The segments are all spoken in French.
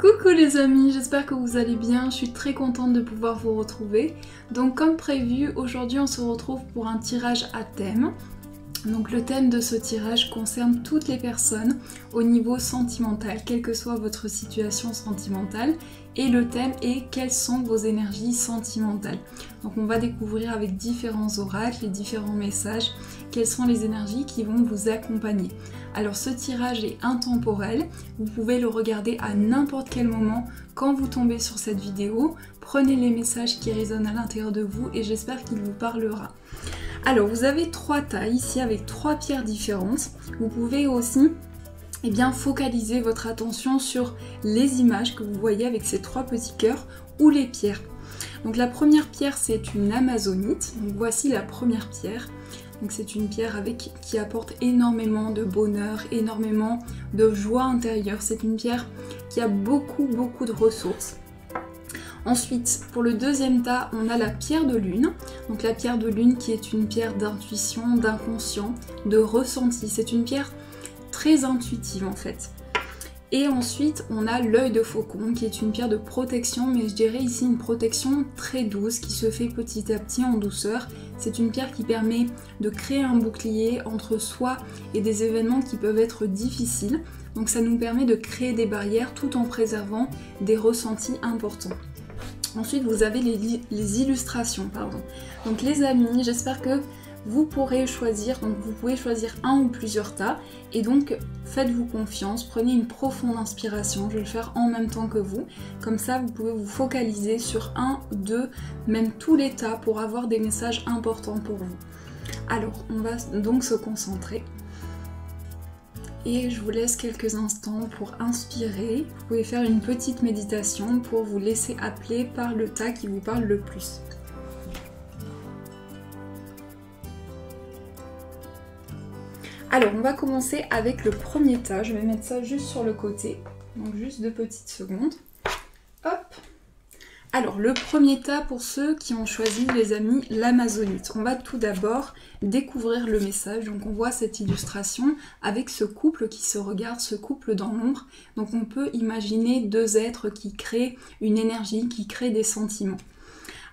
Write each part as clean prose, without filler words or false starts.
Coucou les amis, j'espère que vous allez bien, je suis très contente de pouvoir vous retrouver. Donc comme prévu, aujourd'hui on se retrouve pour un tirage à thème. Donc le thème de ce tirage concerne toutes les personnes au niveau sentimental, quelle que soit votre situation sentimentale. Et le thème est quelles sont vos énergies sentimentales. Donc on va découvrir avec différents oracles et différents messages quelles sont les énergies qui vont vous accompagner. Alors ce tirage est intemporel, vous pouvez le regarder à n'importe quel moment quand vous tombez sur cette vidéo. Prenez les messages qui résonnent à l'intérieur de vous et j'espère qu'il vous parlera. Alors vous avez 3 tailles ici avec 3 pierres différentes. Vous pouvez aussi focaliser votre attention sur les images que vous voyez avec ces 3 petits cœurs ou les pierres. Donc la première pierre c'est une amazonite, donc voici la première pierre. Donc c'est une pierre qui apporte énormément de bonheur, énormément de joie intérieure. C'est une pierre qui a beaucoup de ressources. Ensuite, pour le deuxième tas, on a la pierre de lune. Donc la pierre de lune qui est une pierre d'intuition, d'inconscient, de ressenti. C'est une pierre très intuitive en fait. Et ensuite, on a l'œil de faucon qui est une pierre de protection, mais je dirais ici une protection très douce qui se fait petit à petit en douceur. C'est une pierre qui permet de créer un bouclier entre soi et des événements qui peuvent être difficiles. Donc ça nous permet de créer des barrières tout en préservant des ressentis importants. Ensuite, vous avez les illustrations. Donc les amis, j'espère que vous pourrez choisir, donc vous pouvez choisir un ou plusieurs tas et donc faites-vous confiance, prenez une profonde inspiration, je vais le faire en même temps que vous, comme ça vous pouvez vous focaliser sur un, deux, même tous les tas pour avoir des messages importants pour vous. Alors on va donc se concentrer et je vous laisse quelques instants pour inspirer. Vous pouvez faire une petite méditation pour vous laisser appeler par le tas qui vous parle le plus. Alors on va commencer avec le premier tas, je vais mettre ça juste sur le côté, donc juste 2 petites secondes. Hop. Alors le premier tas pour ceux qui ont choisi les amis l'amazonite. On va tout d'abord découvrir le message, donc on voit cette illustration avec ce couple qui se regarde, ce couple dans l'ombre. Donc on peut imaginer 2 êtres qui créent une énergie, qui créent des sentiments.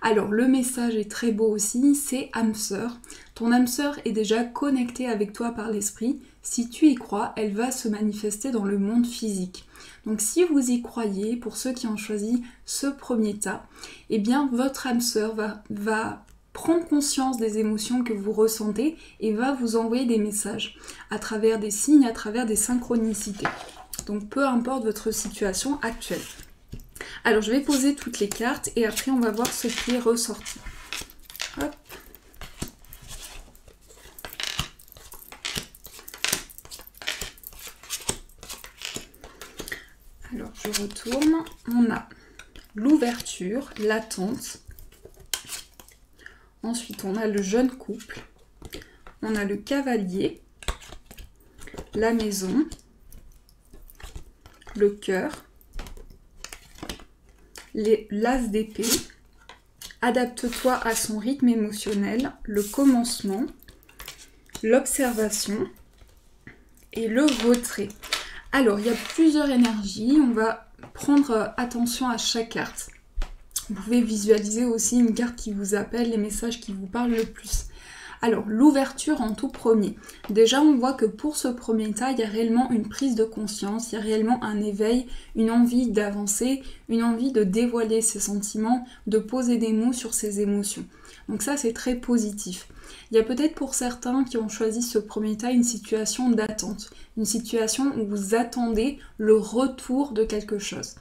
Alors le message est très beau aussi, c'est âme sœur. Ton âme sœur est déjà connectée avec toi par l'esprit. Si tu y crois, elle va se manifester dans le monde physique. Donc si vous y croyez, pour ceux qui ont choisi ce premier tas, eh bien votre âme sœur va prendre conscience des émotions que vous ressentez et va vous envoyer des messages à travers des signes, à travers des synchronicités. Donc peu importe votre situation actuelle. Alors je vais poser toutes les cartes et après on va voir ce qui est ressorti. Hop. Alors je retourne, on a l'ouverture, l'attente. Ensuite on a le jeune couple, on a le cavalier, la maison, le cœur, l'as d'épée, adapte-toi à son rythme émotionnel, le commencement, l'observation et le retrait. Alors, il y a plusieurs énergies, on va prendre attention à chaque carte. Vous pouvez visualiser aussi une carte qui vous appelle, les messages qui vous parlent le plus. Alors, l'ouverture en tout premier. Déjà, on voit que pour ce premier tas, il y a réellement une prise de conscience, il y a réellement un éveil, une envie d'avancer, une envie de dévoiler ses sentiments, de poser des mots sur ses émotions. Donc ça, c'est très positif. Il y a peut-être pour certains qui ont choisi ce premier tas une situation d'attente, une situation où vous attendez le retour de quelque chose.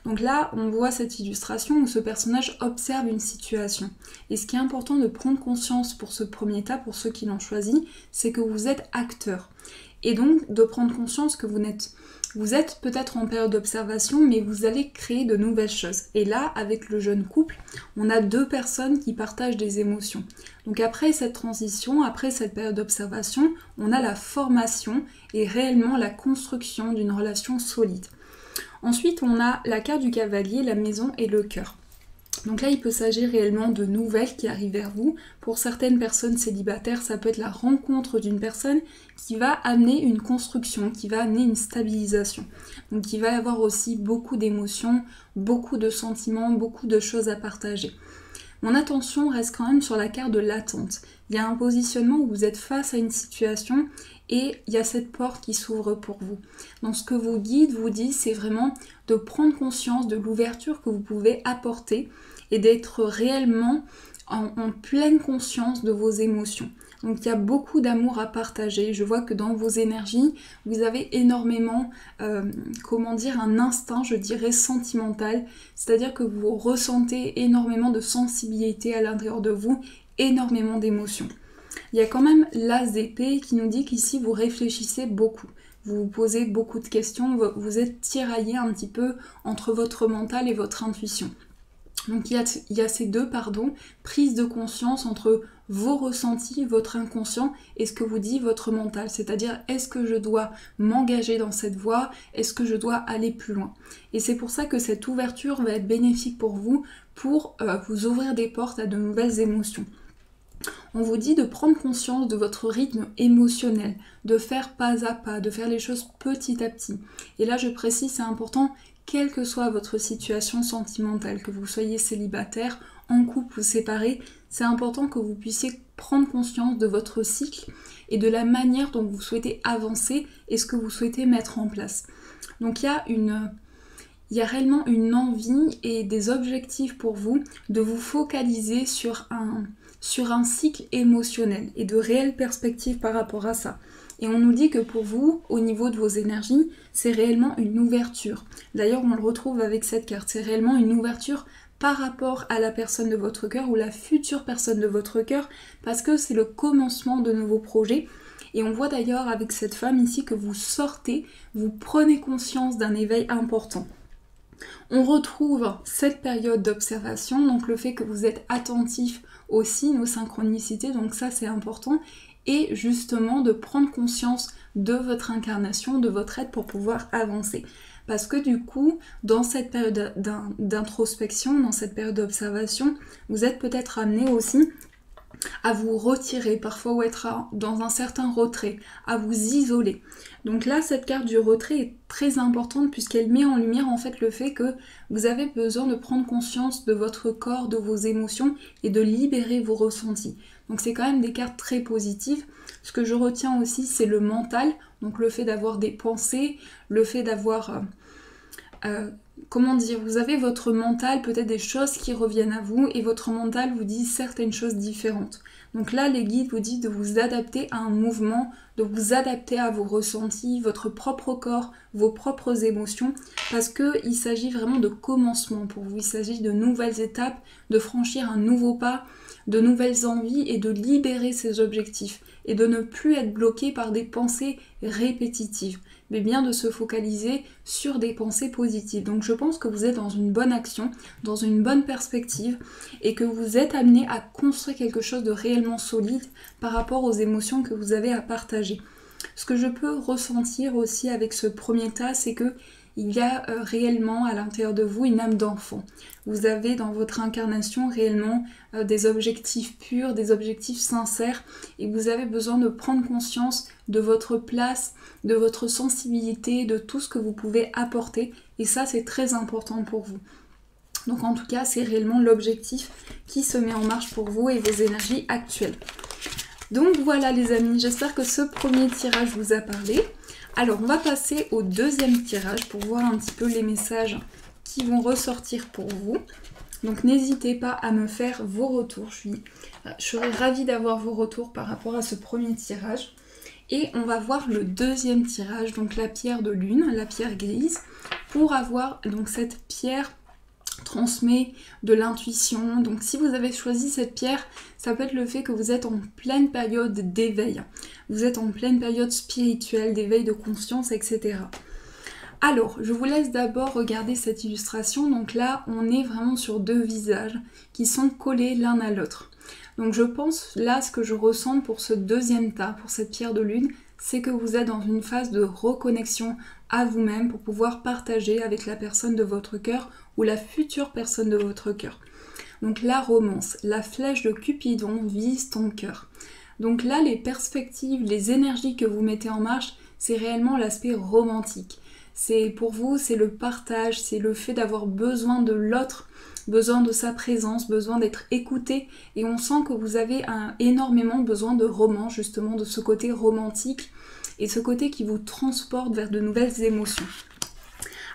Donc là, on voit cette illustration où ce personnage observe une situation. Et ce qui est important de prendre conscience pour ce premier tas, pour ceux qui l'ont choisi, c'est que vous êtes acteur. Et donc de prendre conscience que vous êtes peut-être en période d'observation, mais vous allez créer de nouvelles choses. Et là, avec le jeune couple, on a 2 personnes qui partagent des émotions. Donc après cette transition, après cette période d'observation, on a la formation et réellement la construction d'une relation solide. Ensuite, on a la carte du cavalier, la maison et le cœur. Donc là, il peut s'agir réellement de nouvelles qui arrivent vers vous. Pour certaines personnes célibataires, ça peut être la rencontre d'une personne qui va amener une construction, qui va amener une stabilisation. Donc il va y avoir aussi beaucoup d'émotions, beaucoup de sentiments, beaucoup de choses à partager. Mon attention reste quand même sur la carte de l'attente. Il y a un positionnement où vous êtes face à une situation et il y a cette porte qui s'ouvre pour vous. Donc ce que vos guides vous disent, c'est vraiment de prendre conscience de l'ouverture que vous pouvez apporter et d'être réellement en pleine conscience de vos émotions. Donc il y a beaucoup d'amour à partager. Je vois que dans vos énergies, vous avez énormément, un instinct, je dirais, sentimental. C'est-à-dire que vous ressentez énormément de sensibilité à l'intérieur de vous, énormément d'émotions. Il y a quand même l'as d'épée qui nous dit qu'ici vous réfléchissez beaucoup. Vous vous posez beaucoup de questions, vous êtes tiraillé un petit peu entre votre mental et votre intuition. Donc il y a ces deux, prises de conscience entre vos ressentis, votre inconscient et ce que vous dit votre mental. C'est-à-dire, est-ce que je dois m'engager dans cette voie? Est-ce que je dois aller plus loin? Et c'est pour ça que cette ouverture va être bénéfique pour vous ouvrir des portes à de nouvelles émotions. On vous dit de prendre conscience de votre rythme émotionnel, de faire pas à pas, de faire les choses petit à petit. Et là, je précise, c'est important, quelle que soit votre situation sentimentale, que vous soyez célibataire, en couple ou séparé, c'est important que vous puissiez prendre conscience de votre cycle et de la manière dont vous souhaitez avancer et ce que vous souhaitez mettre en place. Donc il y a réellement une envie et des objectifs pour vous de vous focaliser sur un cycle émotionnel et de réelles perspectives par rapport à ça. Et on nous dit que pour vous, au niveau de vos énergies, c'est réellement une ouverture. D'ailleurs, on le retrouve avec cette carte. C'est réellement une ouverture par rapport à la personne de votre cœur ou la future personne de votre cœur, parce que c'est le commencement de nouveaux projets. Et on voit d'ailleurs avec cette femme ici que vous sortez, vous prenez conscience d'un éveil important. On retrouve cette période d'observation, donc le fait que vous êtes attentif aux signes, aux synchronicités, donc ça c'est important, et justement de prendre conscience de votre incarnation, de votre être pour pouvoir avancer. Parce que du coup, dans cette période d'introspection, dans cette période d'observation, vous êtes peut-être amené aussi à vous retirer parfois ou être dans un certain retrait, à vous isoler. Donc là, cette carte du retrait est très importante puisqu'elle met en lumière en fait le fait que vous avez besoin de prendre conscience de votre corps, de vos émotions et de libérer vos ressentis. Donc c'est quand même des cartes très positives. Ce que je retiens aussi, c'est le mental, donc le fait d'avoir des pensées, le fait d'avoir... vous avez votre mental, peut-être des choses qui reviennent à vous et votre mental vous dit certaines choses différentes. Donc là, les guides vous disent de vous adapter à un mouvement, de vous adapter à vos ressentis, votre propre corps, vos propres émotions, parce qu'il s'agit vraiment de commencement pour vous. Il s'agit de nouvelles étapes, de franchir un nouveau pas, de nouvelles envies et de libérer ces objectifs et de ne plus être bloqué par des pensées répétitives, mais bien de se focaliser sur des pensées positives. Donc je pense que vous êtes dans une bonne action, dans une bonne perspective et que vous êtes amené à construire quelque chose de réellement solide par rapport aux émotions que vous avez à partager. Ce que je peux ressentir aussi avec ce premier tas, c'est que il y a réellement à l'intérieur de vous une âme d'enfant. Vous avez dans votre incarnation réellement des objectifs purs, des objectifs sincères et vous avez besoin de prendre conscience de votre place, de votre sensibilité, de tout ce que vous pouvez apporter et ça c'est très important pour vous. Donc en tout cas c'est réellement l'objectif qui se met en marche pour vous et vos énergies actuelles. Donc voilà les amis, j'espère que ce premier tirage vous a parlé. Alors on va passer au deuxième tirage pour voir un petit peu les messages qui vont ressortir pour vous. Donc n'hésitez pas à me faire vos retours, je serais ravie d'avoir vos retours par rapport à ce premier tirage. Et on va voir le deuxième tirage, donc la pierre de lune, la pierre grise, pour avoir donc cette pierre transmet de l'intuition. Donc si vous avez choisi cette pierre, ça peut être le fait que vous êtes en pleine période d'éveil. Vous êtes en pleine période spirituelle, d'éveil de conscience, etc. Alors, je vous laisse d'abord regarder cette illustration. Donc là, on est vraiment sur deux visages qui sont collés l'un à l'autre. Donc je pense, là, ce que je ressens pour ce deuxième tas, pour cette pierre de lune, c'est que vous êtes dans une phase de reconnexion à vous-même pour pouvoir partager avec la personne de votre cœur ou la future personne de votre cœur. Donc la romance, la flèche de Cupidon vise ton cœur. Donc là, les perspectives, les énergies que vous mettez en marche, c'est réellement l'aspect romantique. C'est pour vous, c'est le partage, c'est le fait d'avoir besoin de l'autre, besoin de sa présence, besoin d'être écouté. Et on sent que vous avez énormément besoin de romance, justement, de ce côté romantique et ce côté qui vous transporte vers de nouvelles émotions.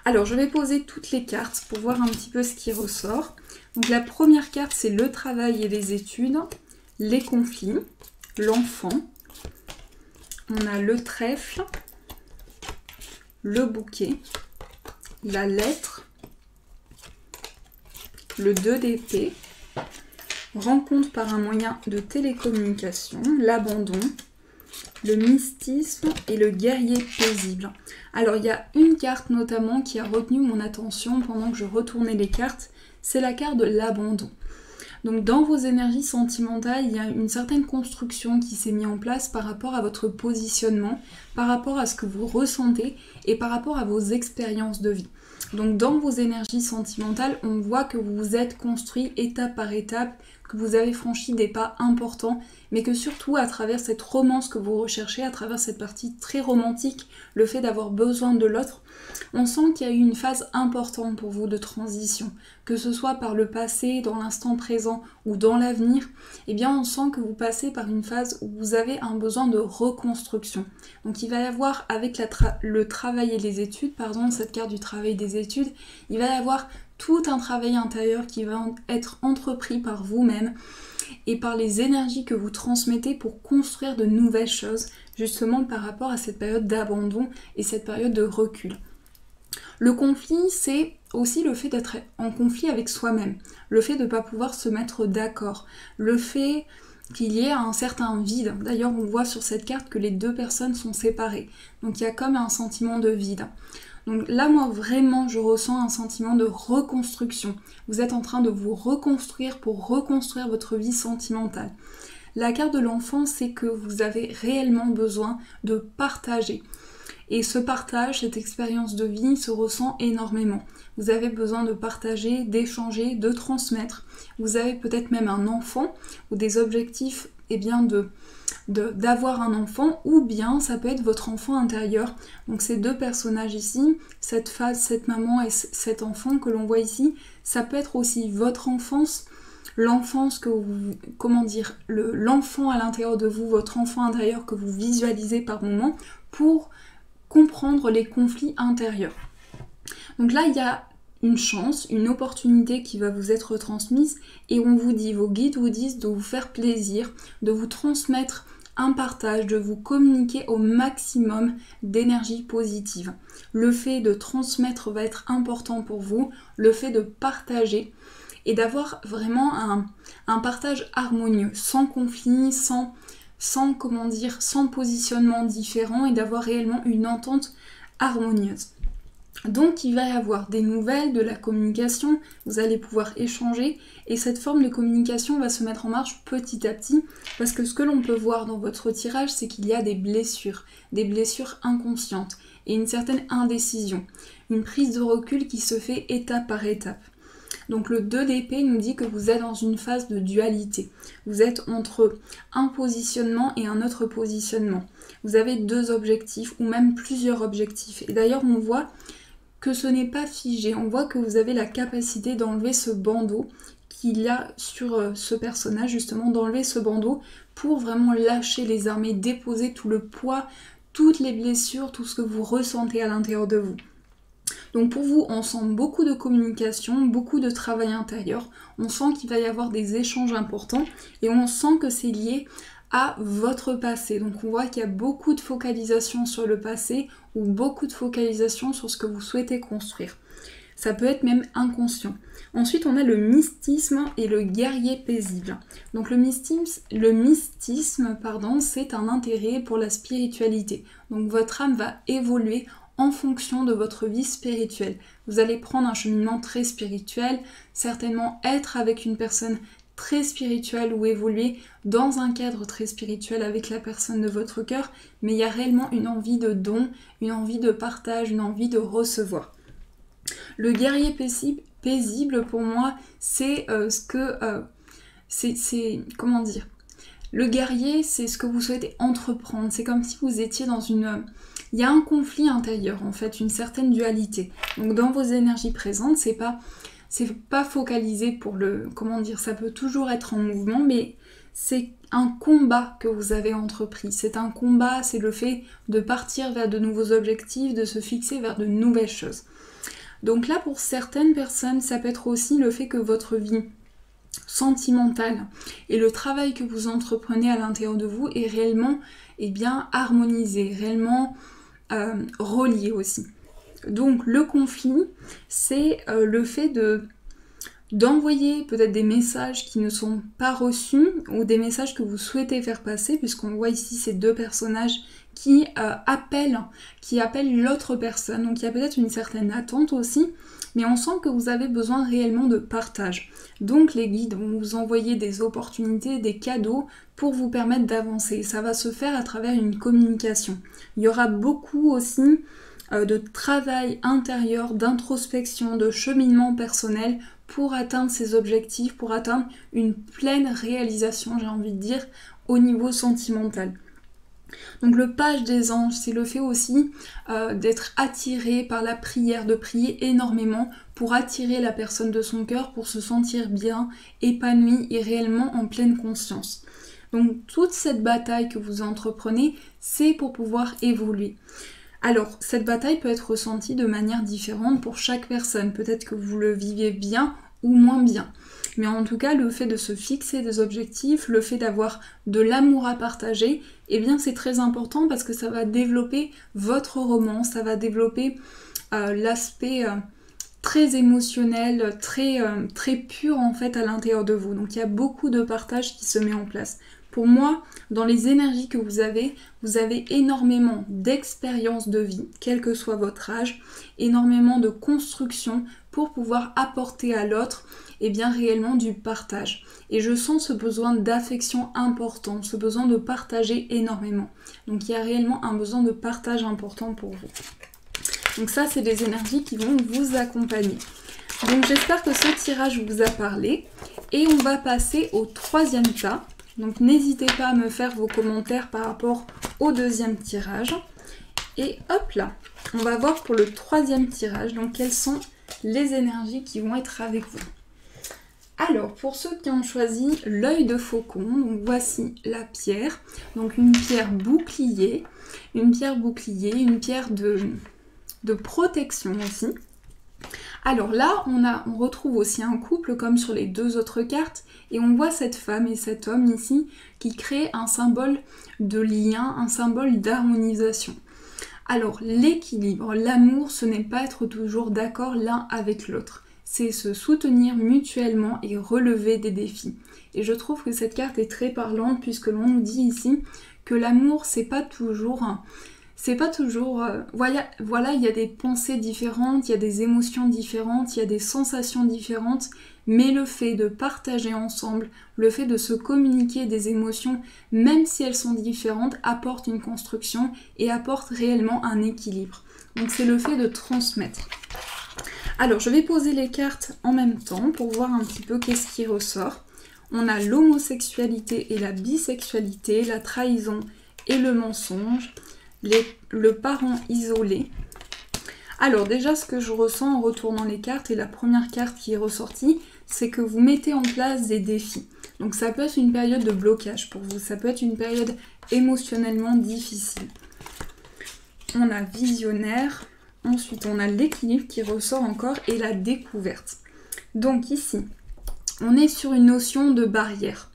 Alors, je vais poser toutes les cartes pour voir un petit peu ce qui ressort. Donc la première carte, c'est le travail et les études, les conflits, l'enfant. On a le trèfle, le bouquet, la lettre, le 2 d'épée, rencontre par un moyen de télécommunication, l'abandon, le mystisme et le guerrier paisible. Alors il y a une carte notamment qui a retenu mon attention pendant que je retournais les cartes, c'est la carte de l'abandon. Donc dans vos énergies sentimentales, il y a une certaine construction qui s'est mise en place par rapport à votre positionnement, par rapport à ce que vous ressentez et par rapport à vos expériences de vie. Donc dans vos énergies sentimentales, on voit que vous vous êtes construit étape par étape, que vous avez franchi des pas importants, mais que surtout à travers cette romance que vous recherchez, à travers cette partie très romantique, le fait d'avoir besoin de l'autre, on sent qu'il y a eu une phase importante pour vous de transition, que ce soit par le passé, dans l'instant présent ou dans l'avenir, eh bien on sent que vous passez par une phase où vous avez un besoin de reconstruction. Donc il va y avoir avec le travail et les études, pardon, cette carte du travail et des études, il va y avoir tout un travail intérieur qui va être entrepris par vous-même et par les énergies que vous transmettez pour construire de nouvelles choses, justement par rapport à cette période d'abandon et cette période de recul. Le conflit, c'est aussi le fait d'être en conflit avec soi-même, le fait de ne pas pouvoir se mettre d'accord, le fait qu'il y ait un certain vide. D'ailleurs, on voit sur cette carte que les deux personnes sont séparées, donc il y a comme un sentiment de vide. Donc là, moi, vraiment, je ressens un sentiment de reconstruction. Vous êtes en train de vous reconstruire pour reconstruire votre vie sentimentale. La carte de l'enfant, c'est que vous avez réellement besoin de partager. Et ce partage, cette expérience de vie se ressent énormément. Vous avez besoin de partager, d'échanger, de transmettre. Vous avez peut-être même un enfant ou des objectifs d'avoir un enfant, ou bien ça peut être votre enfant intérieur. Donc ces deux personnages ici, cette phase, cette maman et cet enfant que l'on voit ici, ça peut être aussi votre enfance, l'enfance que vous, l'enfant à l'intérieur de vous, votre enfant intérieur que vous visualisez par moment pour comprendre les conflits intérieurs. Donc là, il y a une chance, une opportunité qui va vous être transmise et on vous dit, vos guides vous disent de vous faire plaisir, de vous transmettre un partage, de vous communiquer au maximum d'énergie positive. Le fait de transmettre va être important pour vous, le fait de partager et d'avoir vraiment un partage harmonieux, sans conflit, sans positionnement différent et d'avoir réellement une entente harmonieuse. Donc il va y avoir des nouvelles, de la communication, vous allez pouvoir échanger et cette forme de communication va se mettre en marche petit à petit parce que ce que l'on peut voir dans votre tirage, c'est qu'il y a des blessures inconscientes et une certaine indécision, une prise de recul qui se fait étape par étape. Donc le 2 d'épée nous dit que vous êtes dans une phase de dualité. Vous êtes entre un positionnement et un autre positionnement. Vous avez deux objectifs ou même plusieurs objectifs. Et d'ailleurs on voit que ce n'est pas figé. On voit que vous avez la capacité d'enlever ce bandeau qu'il y a sur ce personnage, justement d'enlever ce bandeau pour vraiment lâcher les armes et déposer tout le poids, toutes les blessures, tout ce que vous ressentez à l'intérieur de vous. Donc pour vous, on sent beaucoup de communication, beaucoup de travail intérieur, on sent qu'il va y avoir des échanges importants et on sent que c'est lié à votre passé. Donc on voit qu'il y a beaucoup de focalisation sur le passé ou beaucoup de focalisation sur ce que vous souhaitez construire. Ça peut être même inconscient. Ensuite, on a le mystisme et le guerrier paisible. Donc le mystisme, c'est un intérêt pour la spiritualité. Donc votre âme va évoluer en fonction de votre vie spirituelle. Vous allez prendre un cheminement très spirituel, certainement être avec une personne très spirituelle ou évoluer dans un cadre très spirituel avec la personne de votre cœur, mais il y a réellement une envie de don, une envie de partage, une envie de recevoir. Le guerrier paisible pour moi, c'est comment dire, le guerrier, c'est ce que vous souhaitez entreprendre. C'est comme si vous étiez dans une... Il y a un conflit intérieur, en fait, une certaine dualité. Donc dans vos énergies présentes, c'est pas focalisé pour le... Comment dire, ça peut toujours être en mouvement, mais c'est un combat que vous avez entrepris. C'est un combat, c'est le fait de partir vers de nouveaux objectifs, de se fixer vers de nouvelles choses. Donc là, pour certaines personnes, ça peut être aussi le fait que votre vie sentimentale et le travail que vous entreprenez à l'intérieur de vous est réellement harmonisé, réellement relié aussi. Donc le conflit, c'est le fait d'envoyer peut-être des messages qui ne sont pas reçus ou des messages que vous souhaitez faire passer, puisqu'on voit ici ces deux personnages qui appellent l'autre personne. Donc il y a peut-être une certaine attente aussi, mais on sent que vous avez besoin réellement de partage. Donc les guides vont vous envoyer des opportunités, des cadeaux pour vous permettre d'avancer. Ça va se faire à travers une communication. Il y aura beaucoup aussi de travail intérieur, d'introspection, de cheminement personnel pour atteindre ces objectifs, pour atteindre une pleine réalisation, j'ai envie de dire, au niveau sentimental. Donc le page des anges, c'est le fait aussi d'être attiré par la prière, de prier énormément pour attirer la personne de son cœur, pour se sentir bien, épanoui et réellement en pleine conscience. Donc toute cette bataille que vous entreprenez, c'est pour pouvoir évoluer. Alors, cette bataille peut être ressentie de manière différente pour chaque personne. Peut-être que vous le vivez bien ou moins bien. Mais en tout cas, le fait de se fixer des objectifs, le fait d'avoir de l'amour à partager, eh bien c'est très important parce que ça va développer votre roman, ça va développer l'aspect très émotionnel, très pur en fait à l'intérieur de vous. Donc il y a beaucoup de partage qui se met en place. Pour moi, dans les énergies que vous avez énormément d'expérience de vie, quel que soit votre âge, énormément de construction pour pouvoir apporter à l'autre réellement du partage. Et je sens ce besoin d'affection important, ce besoin de partager énormément. Donc il y a réellement un besoin de partage important pour vous. Donc ça, c'est des énergies qui vont vous accompagner. Donc j'espère que ce tirage vous a parlé. Et on va passer au troisième tas. Donc n'hésitez pas à me faire vos commentaires par rapport au deuxième tirage. Et hop là, on va voir pour le troisième tirage, donc quelles sont les énergies qui vont être avec vous. Alors, pour ceux qui ont choisi l'œil de faucon, donc voici la pierre. Donc une pierre bouclier, une pierre de protection aussi. Alors là, on retrouve aussi un couple comme sur les deux autres cartes et on voit cette femme et cet homme ici qui créent un symbole de lien, un symbole d'harmonisation. Alors l'équilibre, l'amour, ce n'est pas être toujours d'accord l'un avec l'autre. C'est se soutenir mutuellement et relever des défis. Et je trouve que cette carte est très parlante puisque l'on nous dit ici que l'amour, c'est pas toujours... Voilà, il y a des pensées différentes, il y a des émotions différentes, il y a des sensations différentes, mais le fait de partager ensemble, le fait de se communiquer des émotions, même si elles sont différentes, apporte une construction et apporte réellement un équilibre. Donc c'est le fait de transmettre. Alors je vais poser les cartes en même temps pour voir un petit peu qu'est-ce qui ressort. On a l'homosexualité et la bisexualité, la trahison et le mensonge. Le parent isolé. Alors déjà ce que je ressens en retournant les cartes et la première carte qui est ressortie, c'est que vous mettez en place des défis. Donc ça peut être une période de blocage pour vous, ça peut être une période émotionnellement difficile. On a visionnaire, ensuite on a l'équilibre qui ressort encore et la découverte. Donc ici, on est sur une notion de barrière.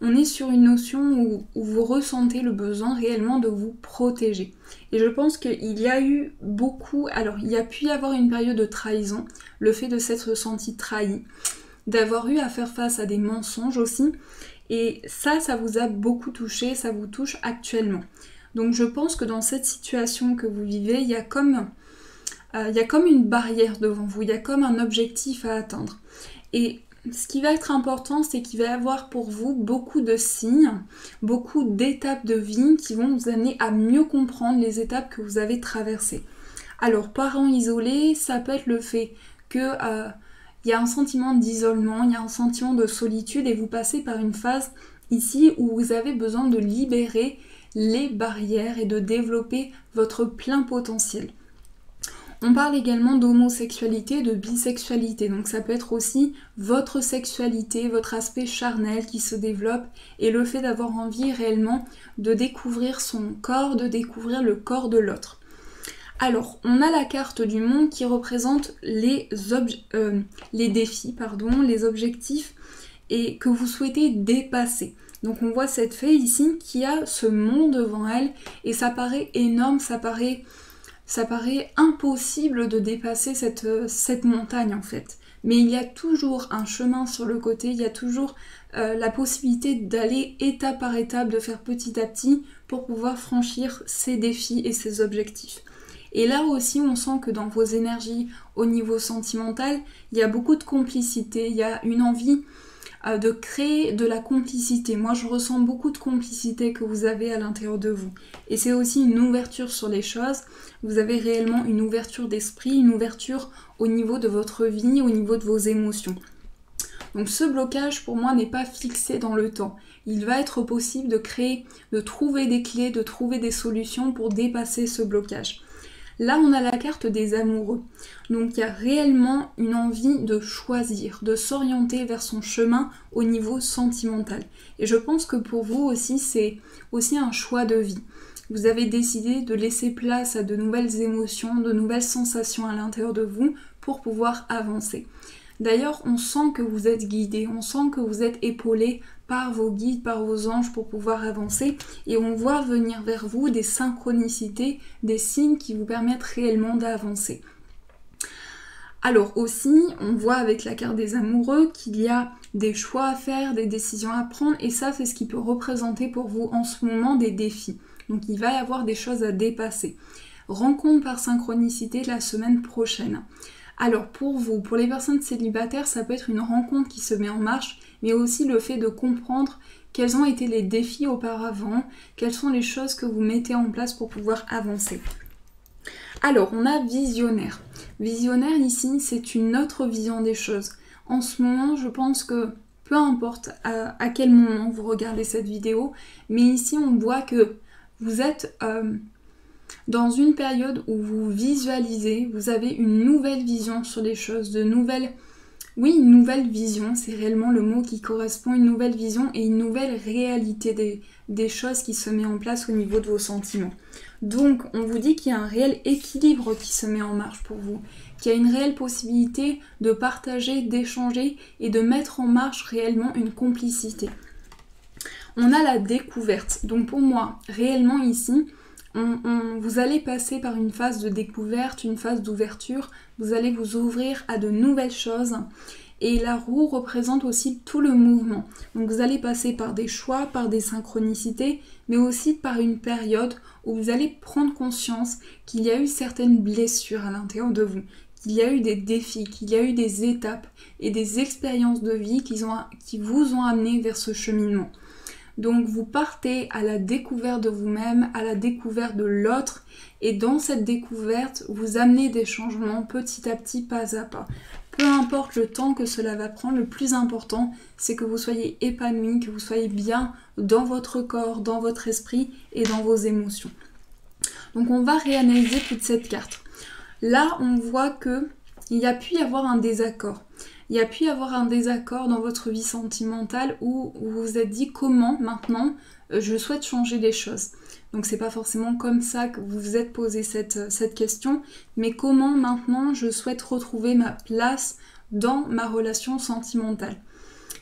On est sur une notion où vous ressentez le besoin réellement de vous protéger. Et je pense qu'il y a eu beaucoup... Alors, il y a pu y avoir une période de trahison, le fait de s'être senti trahi, d'avoir eu à faire face à des mensonges aussi. Et ça vous a beaucoup touché, ça vous touche actuellement. Donc je pense que dans cette situation que vous vivez, il y a comme une barrière devant vous, il y a comme un objectif à atteindre. Et ce qui va être important, c'est qu'il va y avoir pour vous beaucoup de signes, beaucoup d'étapes de vie qui vont vous amener à mieux comprendre les étapes que vous avez traversées. Alors, parents isolés, ça peut être le fait que il y a un sentiment d'isolement, il y a un sentiment de solitude et vous passez par une phase ici où vous avez besoin de libérer les barrières et de développer votre plein potentiel. On parle également d'homosexualité, de bisexualité, donc ça peut être aussi votre sexualité, votre aspect charnel qui se développe et le fait d'avoir envie réellement de découvrir son corps, de découvrir le corps de l'autre. Alors, on a la carte du monde qui représente les défis, les objectifs et que vous souhaitez dépasser. Donc on voit cette fée ici qui a ce monde devant elle et ça paraît énorme, ça paraît impossible de dépasser cette montagne en fait. Mais il y a toujours un chemin sur le côté, il y a toujours la possibilité d'aller étape par étape, de faire petit à petit pour pouvoir franchir ces défis et ces objectifs. Et là aussi, on sent que dans vos énergies au niveau sentimental, il y a beaucoup de complicité, il y a une envie de créer de la complicité. Moi, je ressens beaucoup de complicité que vous avez à l'intérieur de vous. Et c'est aussi une ouverture sur les choses. Vous avez réellement une ouverture d'esprit, une ouverture au niveau de votre vie, au niveau de vos émotions. Donc ce blocage, pour moi, n'est pas fixé dans le temps. Il va être possible de créer, de trouver des clés, de trouver des solutions pour dépasser ce blocage. Là, on a la carte des amoureux. Donc, il y a réellement une envie de choisir, de s'orienter vers son chemin au niveau sentimental. Et je pense que pour vous aussi, c'est aussi un choix de vie. Vous avez décidé de laisser place à de nouvelles émotions, de nouvelles sensations à l'intérieur de vous pour pouvoir avancer. D'ailleurs, on sent que vous êtes guidé, on sent que vous êtes épaulé par vos guides, par vos anges pour pouvoir avancer et on voit venir vers vous des synchronicités, des signes qui vous permettent réellement d'avancer. Alors aussi, on voit avec la carte des amoureux qu'il y a des choix à faire, des décisions à prendre et ça c'est ce qui peut représenter pour vous en ce moment des défis. Donc il va y avoir des choses à dépasser. Rencontre par synchronicité la semaine prochaine. Alors pour vous, pour les personnes célibataires, ça peut être une rencontre qui se met en marche, mais aussi le fait de comprendre quels ont été les défis auparavant, quelles sont les choses que vous mettez en place pour pouvoir avancer. Alors on a visionnaire. Visionnaire ici, c'est une autre vision des choses. En ce moment, je pense que peu importe à quel moment vous regardez cette vidéo, mais ici on voit que vous êtes dans une période où vous visualisez, vous avez une nouvelle vision sur les choses, une nouvelle vision, c'est réellement le mot qui correspond, une nouvelle vision et une nouvelle réalité des choses qui se met en place au niveau de vos sentiments. Donc, on vous dit qu'il y a un réel équilibre qui se met en marche pour vous, qu'il y a une réelle possibilité de partager, d'échanger et de mettre en marche réellement une complicité. On a la découverte. Donc pour moi, réellement ici, vous allez passer par une phase de découverte, une phase d'ouverture, vous allez vous ouvrir à de nouvelles choses et la roue représente aussi tout le mouvement. Donc vous allez passer par des choix, par des synchronicités, mais aussi par une période où vous allez prendre conscience qu'il y a eu certaines blessures à l'intérieur de vous, qu'il y a eu des défis, qu'il y a eu des étapes et des expériences de vie qui vous ont amené vers ce cheminement. Donc vous partez à la découverte de vous-même, à la découverte de l'autre et dans cette découverte, vous amenez des changements petit à petit, pas à pas. Peu importe le temps que cela va prendre, le plus important, c'est que vous soyez épanoui, que vous soyez bien dans votre corps, dans votre esprit et dans vos émotions. Donc on va réanalyser toute cette carte. Là, on voit qu'il y a pu y avoir un désaccord. Il y a pu y avoir un désaccord dans votre vie sentimentale où vous vous êtes dit comment maintenant je souhaite changer les choses. Donc c'est pas forcément comme ça que vous vous êtes posé cette question, mais comment maintenant je souhaite retrouver ma place dans ma relation sentimentale.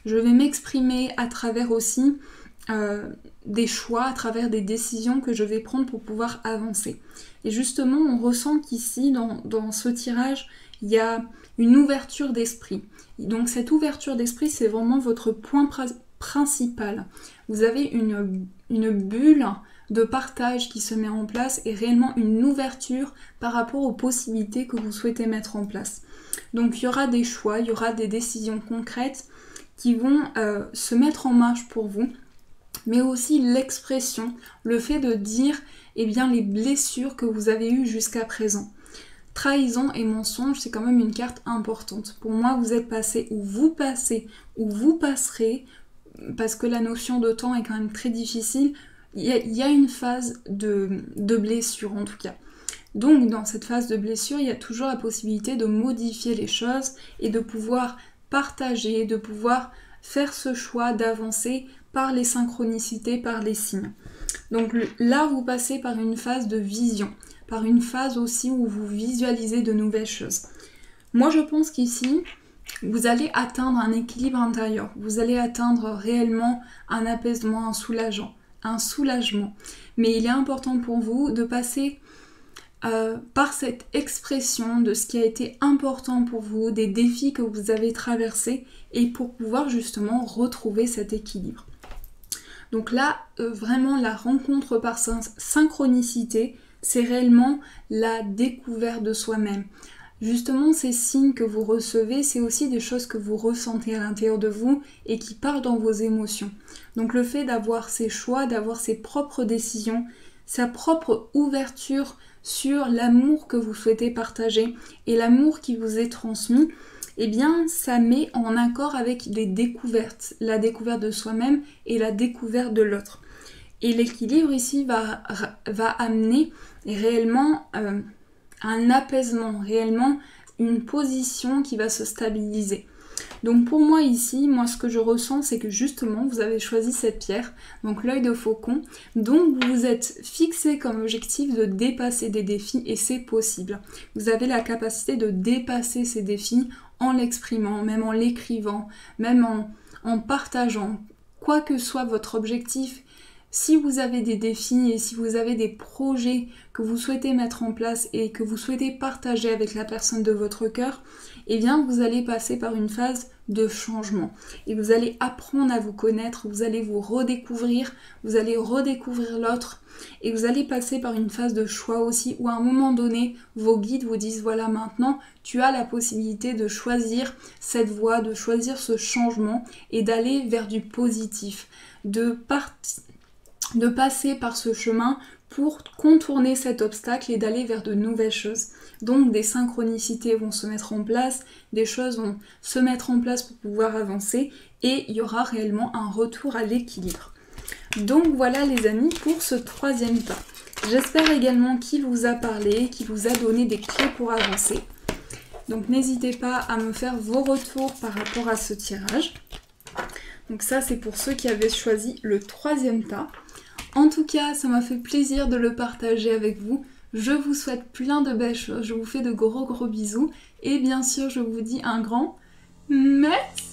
Je vais m'exprimer à travers aussi des choix, à travers des décisions que je vais prendre pour pouvoir avancer. Et justement, on ressent qu'ici, dans ce tirage, il y a une ouverture d'esprit. Donc cette ouverture d'esprit, c'est vraiment votre point principal. Vous avez une bulle de partage qui se met en place et réellement une ouverture par rapport aux possibilités que vous souhaitez mettre en place. Donc il y aura des choix, il y aura des décisions concrètes qui vont se mettre en marche pour vous, mais aussi l'expression, le fait de dire eh bien, les blessures que vous avez eues jusqu'à présent. trahison et mensonge, c'est quand même une carte importante. Pour moi, vous êtes passé ou vous passerez, parce que la notion de temps est quand même très difficile. Il y a une phase de blessure en tout cas. Donc dans cette phase de blessure, il y a toujours la possibilité de modifier les choses et de pouvoir partager, de pouvoir faire ce choix d'avancer par les synchronicités, par les signes. Donc là, vous passez par une phase de vision, par une phase aussi où vous visualisez de nouvelles choses. Moi, je pense qu'ici, vous allez atteindre un équilibre intérieur, vous allez atteindre réellement un apaisement, un soulagement. Mais il est important pour vous de passer par cette expression de ce qui a été important pour vous, des défis que vous avez traversés, et pour pouvoir justement retrouver cet équilibre. Donc là, vraiment la rencontre par synchronicité, c'est réellement la découverte de soi-même. Justement, ces signes que vous recevez, c'est aussi des choses que vous ressentez à l'intérieur de vous et qui parlent dans vos émotions. Donc le fait d'avoir ses choix, d'avoir ses propres décisions, sa propre ouverture sur l'amour que vous souhaitez partager et l'amour qui vous est transmis, eh bien ça met en accord avec des découvertes, la découverte de soi-même et la découverte de l'autre. Et l'équilibre ici va amener réellement un apaisement, réellement une position qui va se stabiliser. Donc pour moi ici, ce que je ressens, c'est que justement vous avez choisi cette pierre, donc l'œil de faucon, donc vous vous êtes fixé comme objectif de dépasser des défis et c'est possible. Vous avez la capacité de dépasser ces défis en l'exprimant, même en l'écrivant, même en partageant, quoi que soit votre objectif. Si vous avez des défis et si vous avez des projets que vous souhaitez mettre en place et que vous souhaitez partager avec la personne de votre cœur, eh bien vous allez passer par une phase de changement et vous allez apprendre à vous connaître, vous allez vous redécouvrir, vous allez redécouvrir l'autre et vous allez passer par une phase de choix aussi où à un moment donné vos guides vous disent voilà, maintenant tu as la possibilité de choisir cette voie, de choisir ce changement et d'aller vers du positif, de passer par ce chemin pour contourner cet obstacle et d'aller vers de nouvelles choses. Donc des synchronicités vont se mettre en place, des choses vont se mettre en place pour pouvoir avancer et il y aura réellement un retour à l'équilibre. Donc voilà les amis pour ce troisième pas. J'espère également qu'il vous a parlé, qu'il vous a donné des clés pour avancer. Donc n'hésitez pas à me faire vos retours par rapport à ce tirage. Donc ça c'est pour ceux qui avaient choisi le troisième tas. En tout cas, ça m'a fait plaisir de le partager avec vous. Je vous souhaite plein de belles choses, je vous fais de gros bisous et bien sûr je vous dis un grand merci.